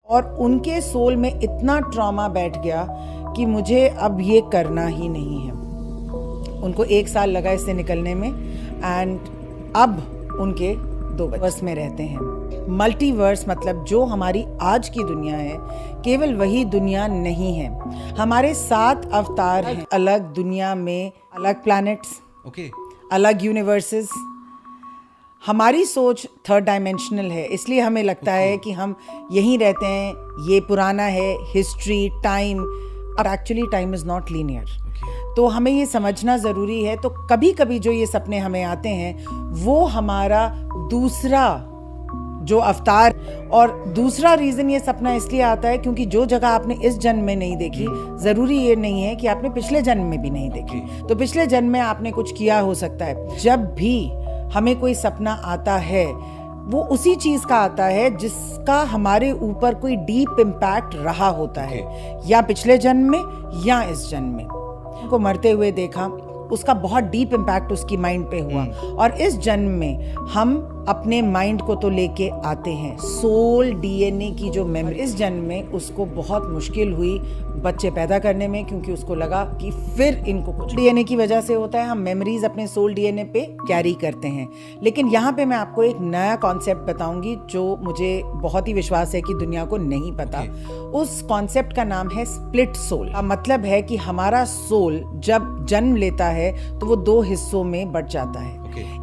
और उनके सोल में इतना ट्रॉमा बैठ गया कि मुझे अब ये करना ही नहीं है। उनको 1 साल लगा इससे निकलने में एंड अब उनके 2 वर्स में रहते हैं। मल्टीवर्स मतलब जो हमारी आज की दुनिया है केवल वही दुनिया नहीं है। हमारे 7 अवतार हैं अलग दुनिया में, अलग प्लैनेट्स, अलग यूनिवर्सेस। हमारी सोच 3rd डायमेंशनल है, इसलिए हमें लगता है कि हम यहीं रहते हैं, ये पुराना है, हिस्ट्री, टाइम, और actually time is not linear. तो हमें ये समझना ज़रूरी है। तो कभी कभी जो ये सपने हमें आते हैं वो हमारा दूसरा जो अवतार, और दूसरा रीज़न ये सपना इसलिए आता है क्योंकि जो जगह आपने इस जन्म में नहीं देखी ज़रूरी ये नहीं है कि आपने पिछले जन्म में भी नहीं देखी। तो पिछले जन्म में आपने कुछ किया हो सकता है। जब भी हमें कोई सपना आता है वो उसी चीज़ का आता है जिसका हमारे ऊपर कोई डीप इम्पैक्ट रहा होता है, या पिछले जन्म में या इस जन्म में। उनको मरते हुए देखा, उसका बहुत डीप इम्पैक्ट उसकी माइंड पे हुआ, और इस जन्म में हम अपने माइंड को तो लेके आते हैं, सोल डीएनए की जो मेमोरी। इस जन्म में उसको बहुत मुश्किल हुई बच्चे पैदा करने में, क्योंकि उसको लगा कि फिर इनको कुछ डीएनए की वजह से होता है, हम मेमोरीज अपने सोल डीएनए पे कैरी करते हैं। लेकिन यहाँ पे मैं आपको एक नया कॉन्सेप्ट बताऊंगी जो मुझे बहुत ही विश्वास है कि दुनिया को नहीं पता। उस कॉन्सेप्ट का नाम है स्प्लिट सोल। का मतलब है कि हमारा सोल जब जन्म लेता है तो वो 2 हिस्सों में बट जाता है।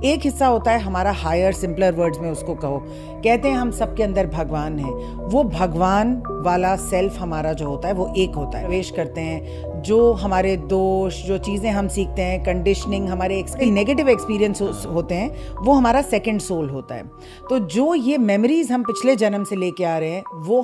एक हिस्सा होता है हमारा हायर, सिंपलर वर्ड्स में उसको कहो, कहते हैं हम सबके अंदर भगवान है। वो भगवान वाला सेल्फ हमारा जो होता है वो एक होता है। प्रवेश करते हैं जो हमारे दोष, जो चीज़ें हम सीखते हैं, कंडीशनिंग, हमारे नेगेटिव एक्सपीरियंस होते हैं, वो हमारा सेकंड सोल होता है। तो जो ये मेमोरीज हम पिछले जन्म से लेके आ रहे हैं वो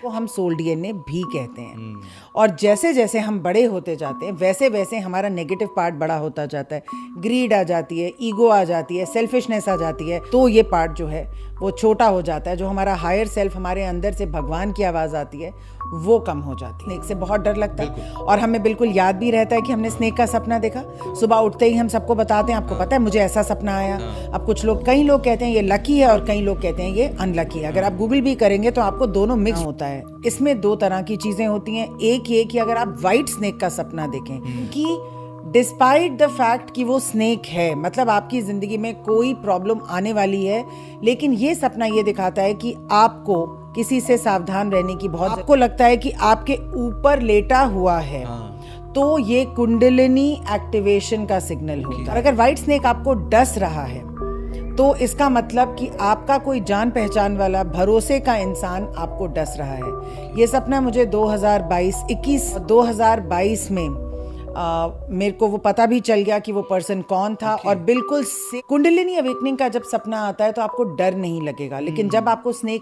हम सोल डीएनए भी कहते हैं। और जैसे जैसे हम बड़े होते जाते हैं वैसे वैसे हमारा नेगेटिव पार्ट बड़ा होता जाता है। ग्रीड आ जाती है, ईगो आ जाती है, सेल्फिशनेस आ जाती है, तो ये पार्ट जो है वो छोटा हो जाता है। जो हमारा हायर सेल्फ, हमारे अंदर से भगवान की आवाज़ आती है, वो कम हो जाती है। स्नेक से बहुत डर लगता है, और हमें बिल्कुल याद भी रहता है कि हमने स्नेक का सपना देखा। सुबह उठते ही हम सबको बताते हैं, आपको पता है मुझे ऐसा सपना आया। अब कई लोग कहते हैं ये लकी है और कई लोग कहते हैं ये अनलकी है। अगर आप गूगल भी करेंगे तो आपको दोनों मिक्स होता है। इसमें 2 तरह की चीज़ें होती हैं। एक ये कि अगर आप व्हाइट स्नेक का सपना देखें कि डिस्पाइट द फैक्ट कि वो स्नेक है, मतलब आपकी ज़िंदगी में कोई प्रॉब्लम आने वाली है, लेकिन ये सपना ये दिखाता है कि आपको किसी से सावधान रहने की बहुत, आपको लगता है कि आपके ऊपर लेटा हुआ है, तो ये कुंडलिनी एक्टिवेशन का सिग्नल होता है। और अगर व्हाइट स्नेक आपको डस रहा है तो इसका मतलब कि आपका कोई जान पहचान वाला, भरोसे का इंसान आपको डस रहा है। ये सपना मुझे 2022 में मेरे को वो पता भी चल गया कि वो पर्सन कौन था। और बिल्कुल कुंडलिनी अवेकनिंग का जब सपना आता है तो आपको डर नहीं लगेगा, लेकिन जब आपको स्नेक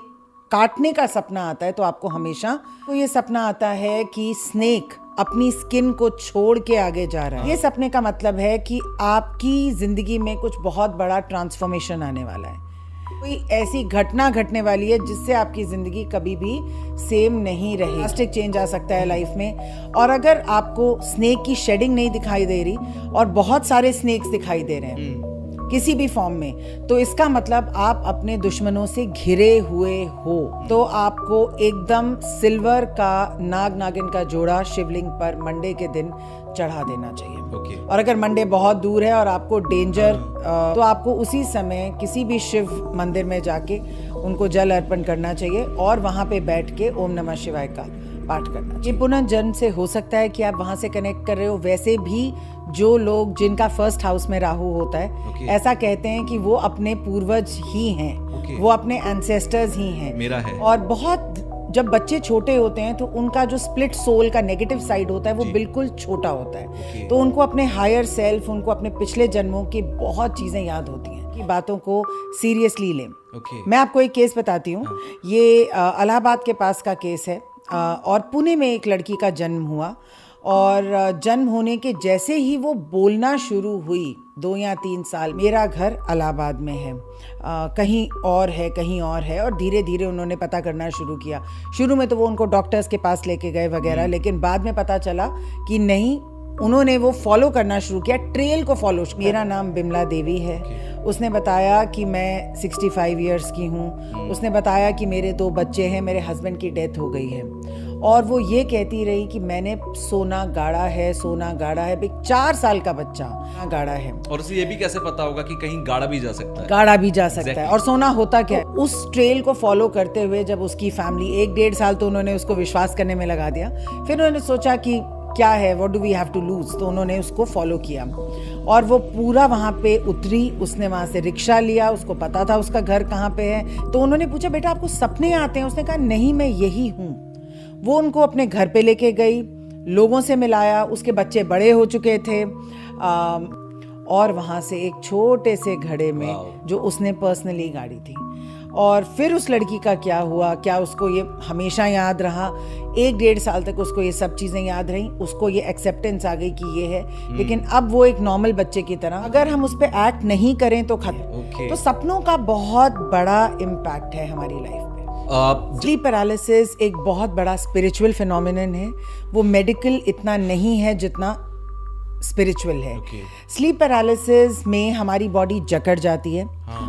काटने का सपना आता है तो आपको हमेशा तो ये सपना आता है कि स्नेक अपनी स्किन को छोड़ के आगे जा रहा है। ये सपने का मतलब है कि आपकी जिंदगी में कुछ बहुत बड़ा ट्रांसफॉर्मेशन आने वाला है। कोई ऐसी घटना घटने वाली है जिससे आपकी ज़िंदगी कभी भी सेम नहीं रही। ड्रास्टिक चेंज आ सकता है लाइफ में। और अगर आपको स्नेक की शेडिंग नहीं दिखाई दे रही और बहुत सारे स्नेक्स दिखाई दे रहे हैं किसी भी फॉर्म में, तो इसका मतलब आप अपने दुश्मनों से घिरे हुए हो। तो आपको एकदम सिल्वर का नागिन का जोड़ा शिवलिंग पर मंडे के दिन चढ़ा देना चाहिए। और अगर मंडे बहुत दूर है और आपको डेंजर, तो आपको उसी समय किसी भी शिव मंदिर में जाके उनको जल अर्पण करना चाहिए और वहाँ पे बैठ के ओम नमः शिवाय का पाठ करना चाहिए। ये पुनर्जन्म से हो सकता है कि आप वहाँ से कनेक्ट कर रहे हो। वैसे भी जो लोग जिनका फर्स्ट हाउस में राहु होता है, ऐसा कहते हैं कि वो अपने पूर्वज ही हैं, वो अपने एंसेस्टर्स ही हैं। मेरा है। और बहुत जब बच्चे छोटे होते हैं तो उनका जो स्प्लिट सोल का नेगेटिव साइड होता है वो बिल्कुल छोटा होता है। तो उनको अपने हायर सेल्फ, उनको अपने पिछले जन्मों की बहुत चीज़ें याद होती हैं, कि बातों को सीरियसली लें। मैं आपको एक केस बताती हूँ। ये इलाहाबाद के पास का केस है, और पुणे में एक लड़की का जन्म हुआ, और जन्म होने के जैसे ही वो बोलना शुरू हुई, 2 या 3 साल, मेरा घर इलाहाबाद में है, कहीं और है, और धीरे धीरे उन्होंने पता करना शुरू किया। शुरू में तो वो उनको डॉक्टर्स के पास लेके गए वगैरह, लेकिन बाद में पता चला कि नहीं, उन्होंने वो फॉलो करना शुरू किया, ट्रेल को फॉलो। मेरा नाम बिमला देवी है। उसने बताया कि मैं 65 इयर्स की हूँ। उसने बताया कि मेरे 2 बच्चे हैं, मेरे हस्बैंड की डेथ हो गई है। और वो ये कहती रही कि मैंने सोना गाड़ा है, सोना गाड़ा है। 4 साल का बच्चा गाड़ा है। और उसे ये भी कैसे पता होगा कि कहीं गाड़ा भी जा सकता है? गाड़ा भी जा सकता है। और सोना होता क्या है? उस ट्रेल को फॉलो करते हुए जब उसकी फैमिली 1-1.5 साल तो उन्होंने उसको विश्वास करने में लगा दिया। फिर उन्होंने सोचा कि क्या है, what do we have to lose, तो उन्होंने उसको फॉलो किया और वो पूरा वहाँ पे उतरी। उसने वहाँ से रिक्शा लिया, उसको पता था उसका घर कहाँ पे है। तो उन्होंने पूछा, बेटा आपको सपने आते हैं? उसने कहा नहीं, मैं यही हूँ। वो उनको अपने घर पे लेके गई, लोगों से मिलाया, उसके बच्चे बड़े हो चुके थे। और वहाँ से एक छोटे से घड़े में जो उसने पर्सनली गाड़ी थी। और फिर उस लड़की का क्या हुआ, क्या उसको ये हमेशा याद रहा? 1-1.5 साल तक उसको ये सब चीज़ें याद रहीं। उसको ये एक्सेप्टेंस आ गई कि ये है, लेकिन अब वो एक नॉर्मल बच्चे की तरह, अगर हम उस पर एक्ट नहीं करें तो खत्म। तो सपनों का बहुत बड़ा इम्पैक्ट है हमारी लाइफ में। स्लीप पैरालिसिस एक बहुत बड़ा स्पिरिचुअल फिनोमिनन है। वो मेडिकल इतना नहीं है जितना स्पिरिचुअल है। स्लीप पैरालिसिस में हमारी बॉडी जकड़ जाती है।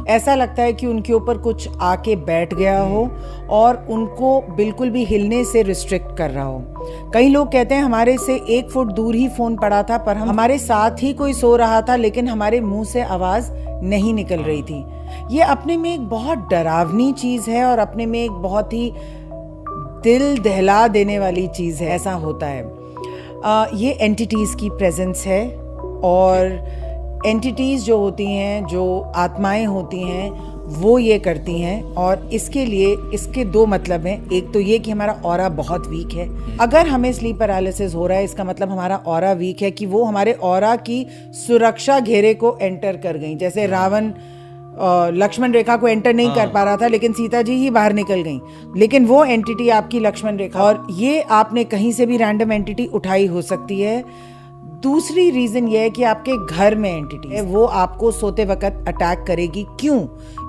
ऐसा लगता है कि उनके ऊपर कुछ आके बैठ गया हो और उनको बिल्कुल भी हिलने से रिस्ट्रिक्ट कर रहा हो। कई लोग कहते हैं हमारे से 1 फुट दूर ही फोन पड़ा था, पर हमारे साथ ही कोई सो रहा था, लेकिन हमारे मुंह से आवाज नहीं निकल रही थी। ये अपने में एक बहुत डरावनी चीज है और अपने में एक बहुत ही दिल दहला देने वाली चीज है। ऐसा होता है। ये एंटिटीज़ की प्रेजेंस है। और एंटिटीज़ जो होती हैं, जो आत्माएं होती हैं, वो ये करती हैं। और इसके लिए इसके 2 मतलब हैं। एक तो ये कि हमारा ऑरा बहुत वीक है। अगर हमें स्लीप पैरालिसिस हो रहा है, इसका मतलब हमारा ऑरा वीक है, कि वो हमारे ऑरा की सुरक्षा घेरे को एंटर कर गई। जैसे रावण लक्ष्मण रेखा को एंटर नहीं कर पा रहा था, लेकिन सीता जी ही बाहर निकल गई, लेकिन वो एंटिटी आपकी लक्ष्मण रेखा, और ये आपने कहीं से भी रैंडम एंटिटी उठाई हो सकती है। दूसरी रीजन ये है कि आपके घर में एंटिटी है, वो आपको सोते वक्त अटैक करेगी। क्यों?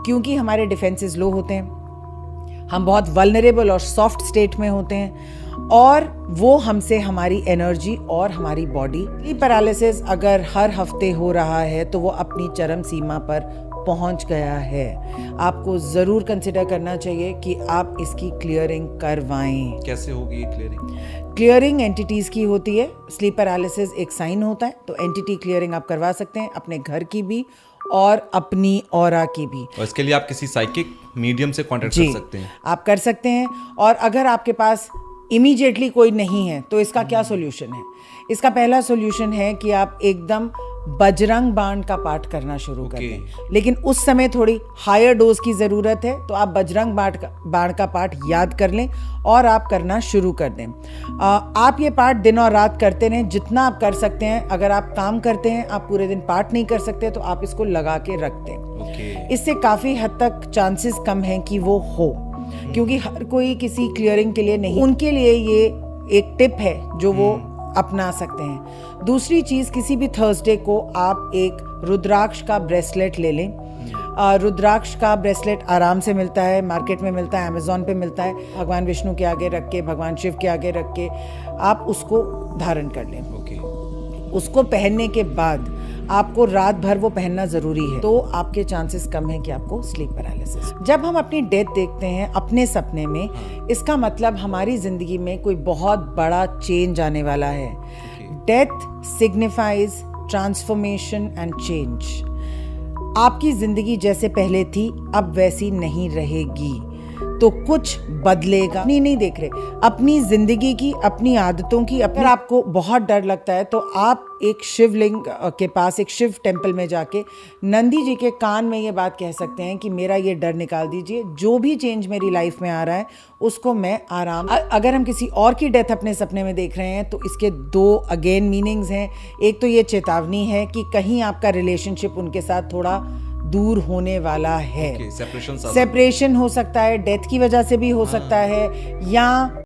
क्योंकि हमारे डिफेंसेस लो होते हैं, हम बहुत वल्नरेबल और सॉफ्ट स्टेट में होते हैं, और वो हमसे हमारी एनर्जी और हमारी बॉडी। स्लीप पैरालिसिस अगर हर हफ्ते हो रहा है तो वो अपनी चरम सीमा पर पहुंच गया है। आपको जरूर कंसिडर करना चाहिए कि आप इसकी क्लियरिंग करवाएं। कैसे होगी ये क्लियरिंग? क्लियरिंग एंटिटीज की होती है। स्लीप पैरालिसिस एक साइन होता है, तो एंटिटी क्लियरिंग आप करवा सकते हैं, अपने घर की भी और अपनी ऑरा की भी। और इसके लिए आप किसी साइकिक मीडियम से कांटेक्ट कर सकते हैं। आप कर सकते हैं। और अगर आपके पास इमीडिएटली कोई नहीं है तो इसका क्या सोल्यूशन है? इसका पहला सोल्यूशन है कि आप एकदम बजरंग बाण का पाठ करना शुरू कर दें। लेकिन उस समय थोड़ी हायर डोज की ज़रूरत है, तो आप बजरंग बाण का पाठ याद कर लें और आप करना शुरू कर दें। आप ये पाठ दिन और रात करते रहें, जितना आप कर सकते हैं। अगर आप काम करते हैं, आप पूरे दिन पाठ नहीं कर सकते, तो आप इसको लगा के रख दें। इससे काफ़ी हद तक चांसेस कम हैं कि वो हो, क्योंकि हर कोई किसी क्लियरिंग के लिए नहीं, उनके लिए ये एक टिप है जो वो अपना सकते हैं। दूसरी चीज़, किसी भी थर्सडे को आप एक रुद्राक्ष का ब्रेसलेट ले लें। रुद्राक्ष का ब्रेसलेट आराम से मिलता है, मार्केट में मिलता है, अमेज़ॉन पे मिलता है। भगवान विष्णु के आगे रख के, भगवान शिव के आगे रख के आप उसको धारण कर लें। उसको पहनने के बाद आपको रात भर वो पहनना ज़रूरी है, तो आपके चांसेस कम है कि आपको स्लीप पैरालिसिस। जब हम अपनी डेथ देखते हैं अपने सपने में, इसका मतलब हमारी ज़िंदगी में कोई बहुत बड़ा चेंज आने वाला है। Death signifies transformation and change. आपकी ज़िंदगी जैसे पहले थी अब वैसी नहीं रहेगी, तो कुछ बदलेगा। नहीं देख रहे अपनी जिंदगी की, अपनी आदतों की। अगर आपको बहुत डर लगता है तो आप एक शिवलिंग के पास, एक शिव टेम्पल में जाके नंदी जी के कान में ये बात कह सकते हैं कि मेरा ये डर निकाल दीजिए, जो भी चेंज मेरी लाइफ में आ रहा है उसको मैं आराम। अगर हम किसी और की डेथ अपने सपने में देख रहे हैं तो इसके 2 अगेन मीनिंग्स हैं। एक तो ये चेतावनी है कि कहीं आपका रिलेशनशिप उनके साथ थोड़ा दूर होने वाला है। सेपरेशन हो सकता है, डेथ की वजह से भी हो सकता है, या